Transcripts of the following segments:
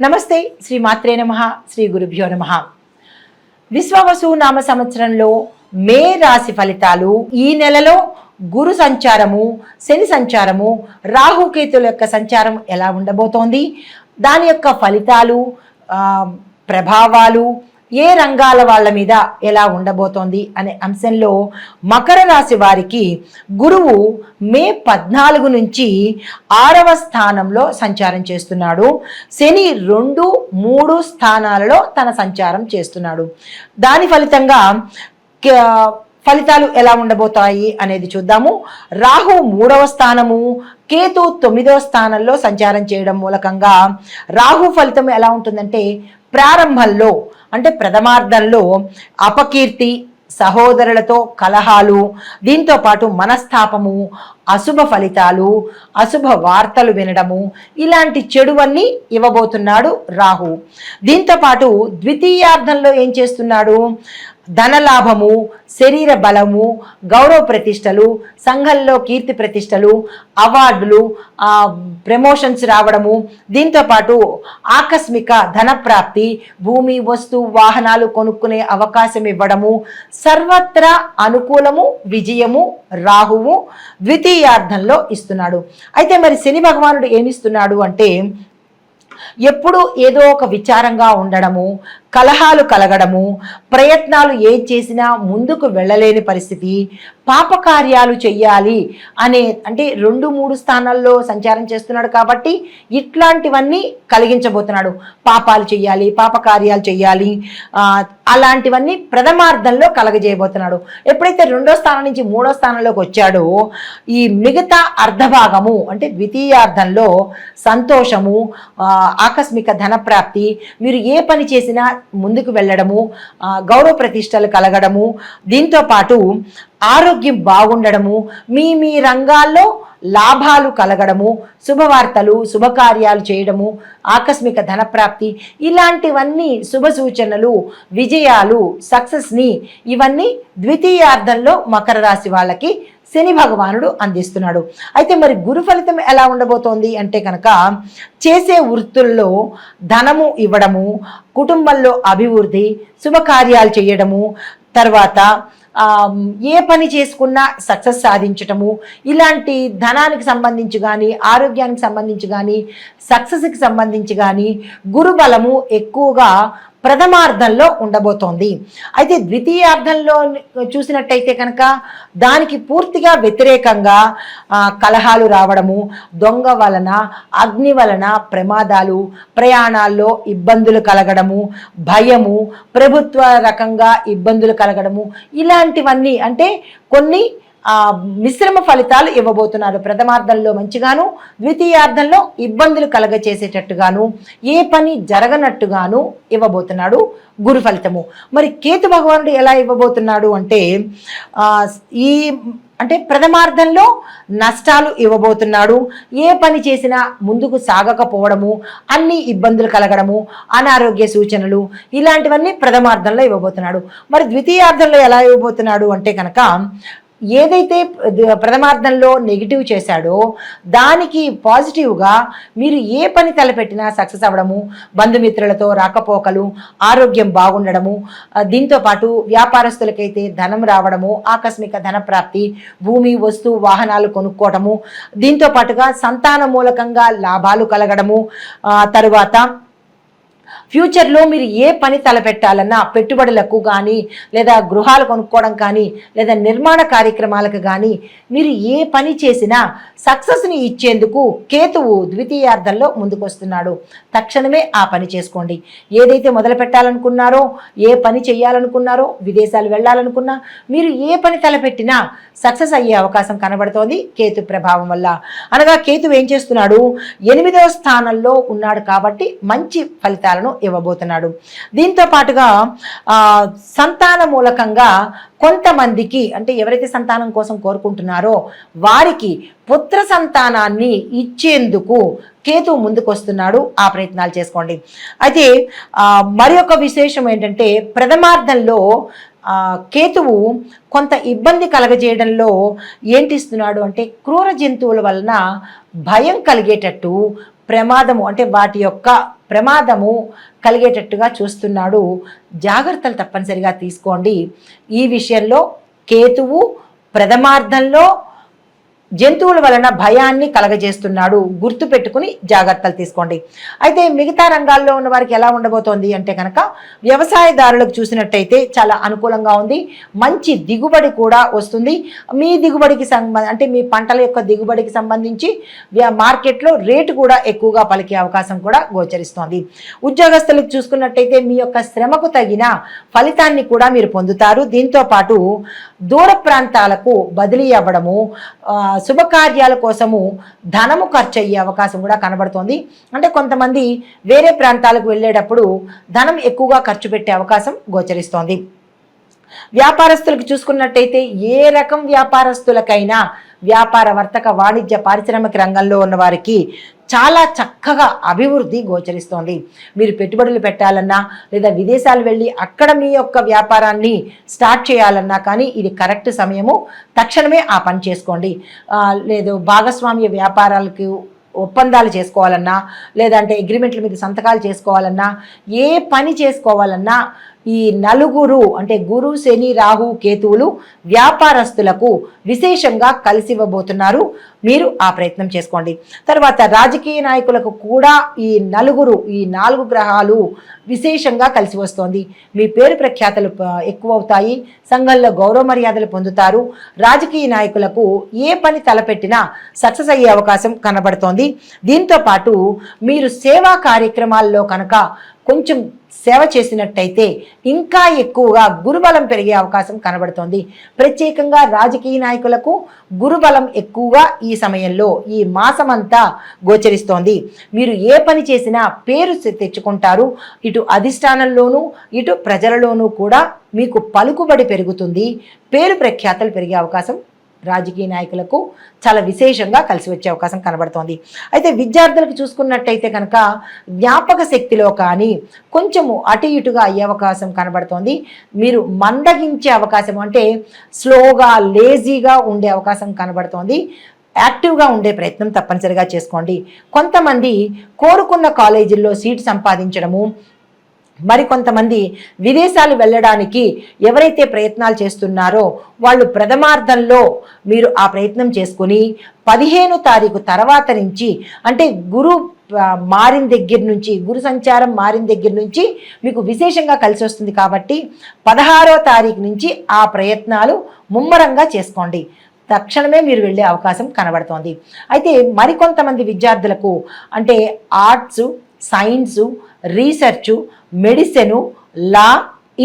నమస్తే. శ్రీ మాత్రే నమః. శ్రీ గురుభ్యో నమః. విశ్వావసు నామ సంవత్సరంలో మే రాశి ఫలితాలు ఈ నెలలో గురు సంచారము, శని సంచారము, రాహుకేతుల యొక్క సంచారం ఎలా ఉండబోతోంది, దాని యొక్క ఫలితాలు, ప్రభావాలు ఏ రంగాల వాళ్ళ మీద ఎలా ఉండబోతోంది అనే అంశంలో మకర రాశి వారికి గురువు మే 14 నుంచి 6వ స్థానంలో సంచారం చేస్తున్నాడు. శని 2, 3 స్థానాలలో తన సంచారం చేస్తున్నాడు. దాని ఫలితంగా ఫలితాలు ఎలా ఉండబోతాయి అనేది చూద్దాము. రాహు 3వ స్థానము, కేతు 9వ స్థానంలో సంచారం చేయడం మూలకంగా రాహు ఫలితం ఎలా ఉంటుందంటే, ప్రారంభంలో అంటే ప్రథమార్థంలో అపకీర్తి, సహోదరులతో కలహాలు, దీంతో పాటు మనస్తాపము, అశుభ ఫలితాలు, అశుభ వార్తలు వినడము, ఇలాంటి చెడువన్నీ ఇవ్వబోతున్నాడు రాహు. దీంతో పాటు ద్వితీయార్థంలో ఏం చేస్తున్నాడు, ధనలాభము, శరీర బలము, గౌరవ ప్రతిష్టలు, సంఘంలో కీర్తి ప్రతిష్టలు, అవార్డులు, ప్రమోషన్స్ రావడము, దీంతోపాటు ఆకస్మిక ధనప్రాప్తి, భూమి, వస్తు, వాహనాలు కొనుక్కునే అవకాశం ఇవ్వడము, సర్వత్రా అనుకూలము, విజయము రాహువు ద్వితీయార్థంలో ఇస్తున్నాడు. అయితే మరి శని భగవానుడు ఏమిస్తున్నాడు అంటే, ఎప్పుడు ఏదో ఒక విచారంగా ఉండడము, కలహాలు కలగడము, ప్రయత్నాలు ఏం చేసినా ముందుకు వెళ్ళలేని పరిస్థితి, పాపకార్యాలు చెయ్యాలి అంటే 2, 3 స్థానాల్లో సంచారం చేస్తున్నాడు కాబట్టి ఇట్లాంటివన్నీ కలిగించబోతున్నాడు. పాపాలు చెయ్యాలి, పాపకార్యాలు చెయ్యాలి, అలాంటివన్నీ ప్రథమార్థంలో కలగజేయబోతున్నాడు. ఎప్పుడైతే 2వ స్థానం నుంచి 3వ స్థానంలోకి వచ్చాడో, ఈ మిగతా అర్ధభాగము అంటే ద్వితీయార్థంలో సంతోషము, ఆకస్మిక ధనప్రాప్తి, మీరు ఏ పని చేసినా ముందుకు వెళ్ళడము, గౌరవ ప్రతిష్టలు కలగడము, దీంతో పాటు ఆరోగ్యం బాగుండడము, మీ రంగాల్లో లాభాలు కలగడము, శుభవార్తలు, శుభకార్యాలు చేయడము, ఆకస్మిక ధనప్రాప్తి, ఇలాంటివన్నీ శుభ సూచనలు, విజయాలు, సక్సెస్ని ఇవన్నీ ద్వితీయార్థంలో మకర రాశి వాళ్ళకి శని భగవానుడు అందిస్తున్నాడు. అయితే మరి గురు ఫలితం ఎలా ఉండబోతోంది అంటే కనుక, చేసే వృత్తుల్లో ధనము ఇవ్వడము, కుటుంబంలో అభివృద్ధి, శుభకార్యాలు చేయడము, తర్వాత ఏ పని చేసుకున్నా సక్సెస్ సాధించటము, ఇలాంటి ధనానికి సంబంధించి కానీ, ఆరోగ్యానికి సంబంధించి కానీ, సక్సెస్కి సంబంధించి కానీ గురుబలము ఎక్కువగా ప్రథమార్థంలో ఉండబోతోంది. అయితే ద్వితీయార్థంలో చూసినట్టయితే కనుక దానికి పూర్తిగా వ్యతిరేకంగా కలహాలు రావడము, దొంగ వలన, అగ్ని వలన ప్రమాదాలు, ప్రయాణాల్లో ఇబ్బందులు కలగడము, భయము, ప్రభుత్వ రకంగా ఇబ్బందులు కలగడము, ఇలాంటివన్నీ అంటే కొన్ని మిశ్రమ ఫలితాలు ఇవ్వబోతున్నారు. ప్రథమార్థంలో మంచిగాను, ద్వితీయార్థంలో ఇబ్బందులు కలగచేసేటట్టుగాను, ఏ పని జరగనట్టుగాను ఇవ్వబోతున్నాడు గురు ఫలితము. మరి కేతు భగవానుడు ఎలా ఇవ్వబోతున్నాడు అంటే, అంటే ప్రథమార్థంలో నష్టాలు ఇవ్వబోతున్నాడు. ఏ పని చేసినా ముందుకు సాగకపోవడము, అన్ని ఇబ్బందులు కలగడము, అనారోగ్య సూచనలు, ఇలాంటివన్నీ ప్రథమార్థంలో ఇవ్వబోతున్నాడు. మరి ద్వితీయార్థంలో ఎలా ఇవ్వబోతున్నాడు అంటే కనుక, ఏదైతే ప్రథమార్థంలో నెగిటివ్ చేశాడో దానికి పాజిటివ్గా మీరు ఏ పని తలపెట్టినా సక్సెస్ అవ్వడము, బంధుమిత్రులతో రాకపోకలు, ఆరోగ్యం బాగుండడము, దీంతోపాటు వ్యాపారస్తులకైతే ధనం రావడము, ఆకస్మిక ధనప్రాప్తి, భూమి, వస్తు, వాహనాలు కొనుక్కోవడము, దీంతోపాటుగా సంతాన మూలకంగా లాభాలు కలగడము, తరువాత ఫ్యూచర్లో మీరు ఏ పని తలపెట్టాలన్నా, పెట్టుబడులకు కానీ, లేదా గృహాలు కొనుక్కోవడం కానీ, లేదా నిర్మాణ కార్యక్రమాలకు కానీ, మీరు ఏ పని చేసినా సక్సెస్ని ఇచ్చేందుకు కేతువు ద్వితీయార్థంలో ముందుకు వస్తున్నాడు. తక్షణమే ఆ పని చేసుకోండి. ఏదైతే మొదలు పెట్టాలనుకున్నారో, ఏ పని చేయాలనుకున్నారో, విదేశాలు వెళ్ళాలనుకున్నా, మీరు ఏ పని తలపెట్టినా సక్సెస్ అయ్యే అవకాశం కనబడుతోంది కేతు ప్రభావం వల్ల. అనగా కేతువు ఏం చేస్తున్నాడు, 8వ స్థానంలో ఉన్నాడు కాబట్టి మంచి ఫలితాలను ఇవ్వబోతున్నాడు. దీంతో పాటుగా సంతాన మూలకంగా కొంతమందికి, అంటే ఎవరైతే సంతానం కోసం కోరుకుంటున్నారో వారికి పుత్ర సంతానాన్ని ఇచ్చేందుకు కేతువు ముందుకు వస్తున్నాడు. ఆ ప్రయత్నాలు చేసుకోండి. అయితే మరి ఒక విశేషం ఏంటంటే, ప్రథమార్థంలో కేతువు కొంత ఇబ్బంది కలగజేయడంలో ఏంటిస్తున్నాడు అంటే, క్రూర జంతువుల వలన భయం కలిగేటట్టు, ప్రమాదము అంటే వాటి యొక్క ప్రమాదము కలిగేటట్టుగా చూస్తున్నాడు. జాగ్రత్తలు తప్పనిసరిగా తీసుకోండి. ఈ విషయంలో కేతువు ప్రథమార్థంలో జంతువుల వలన భయాన్ని కలగజేస్తున్నాడు. గుర్తు పెట్టుకుని జాగ్రత్తలు తీసుకోండి. అయితే మిగతా రంగాల్లో ఉన్న వారికి ఎలా ఉండబోతోంది అంటే కనుక వ్యవసాయదారులకు చూసినట్టయితే చాలా అనుకూలంగా ఉంది. మంచి దిగుబడి కూడా వస్తుంది. మీ దిగుబడికి అంటే మీ పంటల యొక్క దిగుబడికి సంబంధించి మార్కెట్లో రేటు కూడా ఎక్కువగా పలికే అవకాశం కూడా గోచరిస్తోంది. ఉద్యోగస్తులకు చూసుకున్నట్టయితే మీ యొక్క శ్రమకు తగిన ఫలితాన్ని కూడా మీరు పొందుతారు. దీంతో పాటు దూర ప్రాంతాలకు బదిలీ అవ్వడము, శుభకార్యాల కోసము ధనము ఖర్చు అయ్యే అవకాశం కూడా కనబడుతోంది. అంటే కొంతమంది వేరే ప్రాంతాలకు వెళ్ళేటప్పుడు ధనం ఎక్కువగా ఖర్చు పెట్టే అవకాశం గోచరిస్తోంది. వ్యాపారస్తులకు చూసుకున్నట్టయితే ఏ రకం వ్యాపారస్తులకైనా వ్యాపార వర్తక వాణిజ్య పారిశ్రామిక రంగంలో ఉన్న వారికి చాలా చక్కగా అభివృద్ధి గోచరిస్తోంది. మీరు పెట్టుబడులు పెట్టాలన్నా లేదా విదేశాలు వెళ్ళి అక్కడ మీ యొక్క వ్యాపారాన్ని స్టార్ట్ చేయాలన్నా కానీ ఇది కరెక్ట్ సమయము. తక్షణమే ఆ పని చేసుకోండి. లేదు భాగస్వామ్య వ్యాపారాలకు ఒప్పందాలు చేసుకోవాలన్నా లేదంటే అగ్రిమెంట్ల మీద సంతకాలు చేసుకోవాలన్నా ఏ పని చేసుకోవాలన్నా ఈ నలుగురు అంటే గురు, శని, రాహు, కేతువులు వ్యాపారస్తులకు విశేషంగా కలిసి ఇవ్వబోతున్నారు. మీరు ఆ ప్రయత్నం చేసుకోండి. తర్వాత రాజకీయ నాయకులకు కూడా ఈ నలుగురు, ఈ 4 గ్రహాలు విశేషంగా కలిసి వస్తోంది. మీ పేరు ప్రఖ్యాతలు ఎక్కువ అవుతాయి. సంఘంలో గౌరవ మర్యాదలు పొందుతారు. రాజకీయ నాయకులకు ఏ పని తలపెట్టినా సక్సెస్ అయ్యే అవకాశం కనబడుతోంది. దీంతో పాటు మీరు సేవా కార్యక్రమాల్లో కనుక కొంచెం సేవ చేసినట్టయితే ఇంకా ఎక్కువగా గురుబలం పెరిగే అవకాశం కనబడుతోంది. ప్రత్యేకంగా రాజకీయ నాయకులకు గురుబలం ఎక్కువగా ఈ సమయంలో ఈ మాసమంతా గోచరిస్తోంది. మీరు ఏ పని చేసినా పేరు తెచ్చుకుంటారు. ఇటు అధిష్టానంలోనూ ఇటు ప్రజలలోనూ కూడా మీకు పలుకుబడి పెరుగుతుంది. పేరు ప్రఖ్యాతలు పెరిగే అవకాశం రాజకీయ నాయకులకు చాలా విశేషంగా కలిసి వచ్చే అవకాశం కనబడుతోంది. అయితే విద్యార్థులకు చూసుకున్నట్టయితే కనుక జ్ఞాపక శక్తిలో కానీ కొంచెము అటు ఇటుగా అయ్యే అవకాశం కనబడుతోంది. మీరు మందగించే అవకాశం అంటే స్లోగా లేజీగా ఉండే అవకాశం కనబడుతోంది. యాక్టివ్గా ఉండే ప్రయత్నం తప్పనిసరిగా చేసుకోండి. కొంతమంది కోరుకున్న కాలేజీల్లో సీటు సంపాదించడము, మరికొంతమంది విదేశాలు వెళ్ళడానికి ఎవరైతే ప్రయత్నాలు చేస్తున్నారో వాళ్ళు ప్రథమార్థంలో మీరు ఆ ప్రయత్నం చేసుకుని 15వ తారీఖు తర్వాత నుంచి అంటే గురు మారిన దగ్గర నుంచి, గురు సంచారం మారిన దగ్గర నుంచి మీకు విశేషంగా కలిసి వస్తుంది. కాబట్టి 16వ తారీఖు నుంచి ఆ ప్రయత్నాలు ముమ్మరంగా చేసుకోండి. తక్షణమే మీరు వెళ్ళే అవకాశం కనబడుతోంది. అయితే మరికొంతమంది విద్యార్థులకు అంటే ఆర్ట్స్, సైన్సు, రీసెర్చు, మెడిసిను, లా,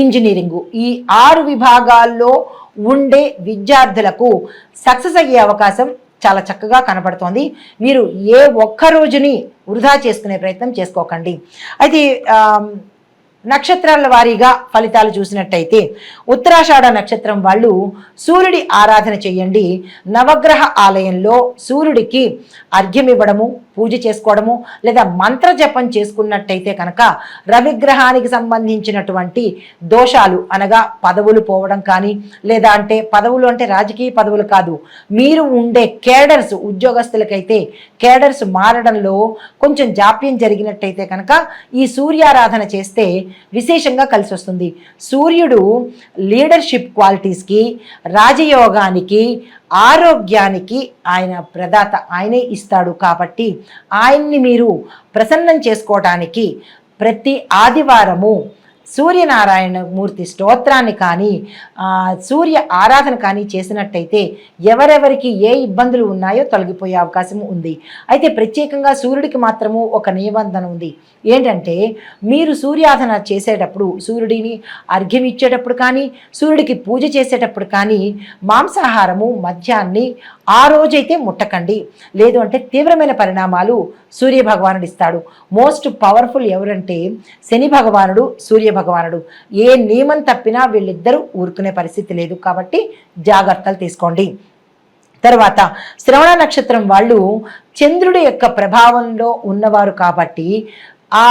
ఇంజనీరింగు ఈ 6 విభాగాల్లో ఉండే విద్యార్థులకు సక్సెస్ అయ్యే అవకాశం చాలా చక్కగా కనపడుతోంది. మీరు ఏ ఒక్క రోజుని వృధా చేసుకునే ప్రయత్నం చేసుకోకండి. అయితే నక్షత్రాల వారీగా ఫలితాలు చూసినట్టయితే ఉత్తరాషాఢ నక్షత్రం వాళ్ళు సూర్యుడి ఆరాధన చేయండి. నవగ్రహ ఆలయంలో సూర్యుడికి అర్ఘ్యం ఇవ్వడము, పూజ చేసుకోవడము లేదా మంత్ర జపం చేసుకున్నట్టయితే కనుక రవిగ్రహానికి సంబంధించినటువంటి దోషాలు అనగా పదవులు పోవడం కానీ లేదా అంటే పదవులు అంటే రాజకీయ పదవులు కాదు, మీరు ఉండే కేడర్స్ ఉద్యోగస్తులకైతే కేడర్స్ మారడంలో కొంచెం జాప్యం జరిగినట్టయితే కనుక ఈ సూర్యారాధన చేస్తే విశేషంగా కలిసి వస్తుంది. సూర్యుడు లీడర్షిప్ క్వాలిటీస్కి, రాజయోగానికి, ఆరోగ్యానికి ఆయన ప్రదాత, ఆయనే ఇస్తాడు. కాబట్టి ఆయన్ని మీరు ప్రసన్నం చేసుకోవటానికి ప్రతి ఆదివారము సూర్యనారాయణ మూర్తి స్తోత్రాన్ని కానీ సూర్య ఆరాధన కానీ చేసినట్టయితే ఎవరెవరికి ఏ ఇబ్బందులు ఉన్నాయో తొలగిపోయే అవకాశం ఉంది. అయితే ప్రత్యేకంగా సూర్యుడికి మాత్రము ఒక నిబంధన ఉంది. ఏంటంటే మీరు సూర్యారాధన చేసేటప్పుడు, సూర్యుడిని అర్ఘ్యం ఇచ్చేటప్పుడు కానీ సూర్యుడికి పూజ చేసేటప్పుడు కానీ మాంసాహారము మద్యాన్ని ఆ రోజైతే ముట్టకండి. లేదు అంటే తీవ్రమైన పరిణామాలు సూర్య భగవానుడు ఇస్తాడు. మోస్ట్ పవర్ఫుల్ ఎవరంటే శని భగవానుడు, సూర్య భగవానుడు. ఏ నియమం తప్పినా వీళ్ళిద్దరూ ఊరుకునే పరిస్థితి లేదు. కాబట్టి జాగ్రత్తలు తీసుకోండి. తర్వాత శ్రవణ నక్షత్రం వాళ్ళు చంద్రుడి యొక్క ప్రభావంలో ఉన్నవారు కాబట్టి ఆ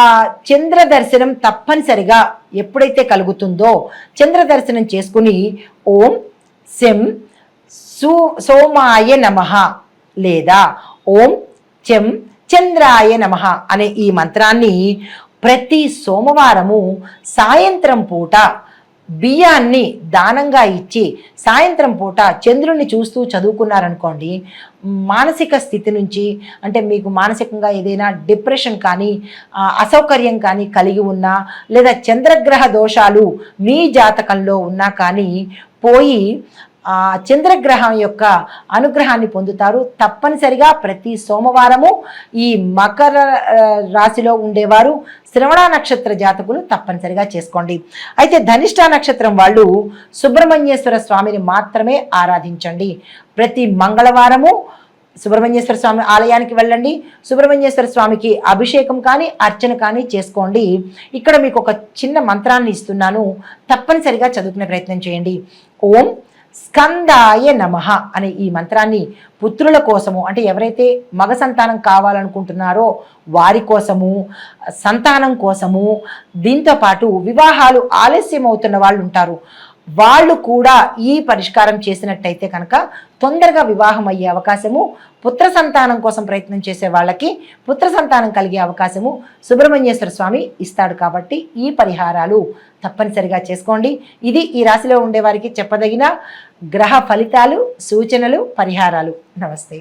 చంద్ర దర్శనం తప్పనిసరిగా ఎప్పుడైతే కలుగుతుందో చంద్ర దర్శనం చేసుకుని ఓం శం సోమాయ నమః లేదా ఓం చెం చంద్రాయ నమః అనే ఈ మంత్రాన్ని ప్రతి సోమవారము సాయంత్రం పూట బియ్యాన్ని దానంగా ఇచ్చి సాయంత్రం పూట చంద్రుణ్ణి చూస్తూ చదువుకున్నారనుకోండి, మానసిక స్థితి నుంచి, అంటే మీకు మానసికంగా ఏదైనా డిప్రెషన్ కానీ అసౌకర్యం కానీ కలిగి ఉన్నా, లేదా చంద్రగ్రహ దోషాలు మీ జాతకంలో ఉన్నా కానీ పోయి చంద్రగ్రహం యొక్క అనుగ్రహాన్ని పొందుతారు. తప్పనిసరిగా ప్రతి సోమవారము ఈ మకర రాశిలో ఉండేవారు శ్రవణ నక్షత్ర జాతకులు తప్పనిసరిగా చేసుకోండి. అయితే ధనిష్ట నక్షత్రం వాళ్ళు సుబ్రహ్మణ్యేశ్వర స్వామిని మాత్రమే ఆరాధించండి. ప్రతి మంగళవారము సుబ్రహ్మణ్యేశ్వర స్వామి ఆలయానికి వెళ్ళండి. సుబ్రహ్మణ్యేశ్వర స్వామికి అభిషేకం కానీ అర్చన కానీ చేసుకోండి. ఇక్కడ మీకు ఒక చిన్న మంత్రాన్ని ఇస్తున్నాను, తప్పనిసరిగా చదువుకునే ప్రయత్నం చేయండి. ఓం స్కందాయ నమః అనే ఈ మంత్రాన్ని పుత్రుల కోసము, అంటే ఎవరైతే మగ సంతానం కావాలనుకుంటున్నారో వారి కోసము, సంతానం కోసము, దీంతోపాటు వివాహాలు ఆలస్యం అవుతున్న వాళ్ళు ఉంటారు, వాళ్ళు కూడా ఈ పరిష్కారం చేసినట్టయితే కనుక తొందరగా వివాహం అయ్యే అవకాశము, పుత్ర సంతానం కోసం ప్రయత్నం చేసే వాళ్ళకి పుత్ర సంతానం కలిగే అవకాశము సుబ్రహ్మణ్యేశ్వర స్వామి ఇస్తాడు. కాబట్టి ఈ పరిహారాలు తప్పనిసరిగా చేసుకోండి. ఇది ఈ రాశిలో ఉండే వారికి చెప్పదగిన గ్రహ ఫలితాలు, సూచనలు, పరిహారాలు. నమస్తే.